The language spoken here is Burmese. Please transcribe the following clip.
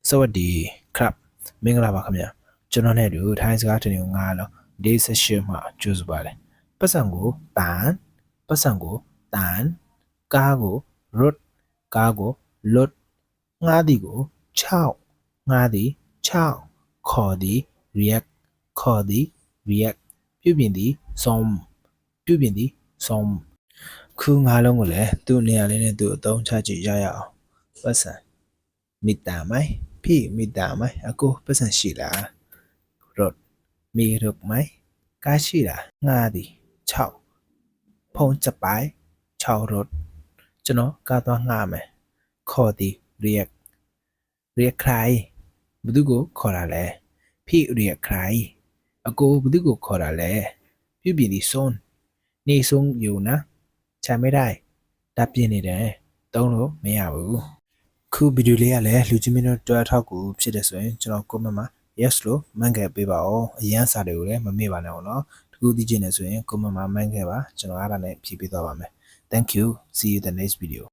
สวัสดีครับမင်္ဂလာပါခင်ဗျာကျွန်တော်နဲ့တူထိုင်းစကားတင်ငါလောဒီဆက်ရှင်မှာကြိုးစားပါလေပတ်စံကိုတန်ပတ်စံကိုတန်ကားကိုရတ်ကားကိုလွတ်ငါးဒီကို6ငါးဒီ6ခေါ်ဒီ react ခေါ်ဒီ react ပြုပြင်ဒီ som ပြုပြင်ဒီ som ခုငါးလုံးကိုလည်းသူ့နေရာလေးနဲ့သူ့အသုံးချကြည့်ရအောင်ပတ်စံမိတာမိုင်พี่มีตาไหมaku pesan ရှိလားรถมีรถไหมကားရှိလားငါးသည်6ဖုန်းจะไปเช่ารถကျွန်တော်ကားသွားငှားမယ်ခေါ်သည် react ใครဘယ်သူကိုခေါ်တာလဲพี่ react ใครakuဘယ်သူကိုခေါ်တာလဲပြုပြင်သည် son နေဆုံးอยู่นะใช้ไม่ได้ဒါပြင်နေတယ်သုံးလို့မရဘူးခုဗီဒီယိုလေးကလည်းလူချင်းမင်းတို့တွဲထောက်ကူဖြစ်တယ်ဆိုရင်ကျွန်တော် comment မှာ yes လို့မှန်ခဲ့ပေးပါဦးအရန်စာတွေကိုလည်းမမေ့ပါနဲ့ဟုတ်နော်တခုသိချင်တယ်ဆိုရင် comment မှာမှန်ခဲ့ပါကျွန်တော်အားရနဲ့ဖြည့်ပေးသွားပါမယ် thank you see you the next video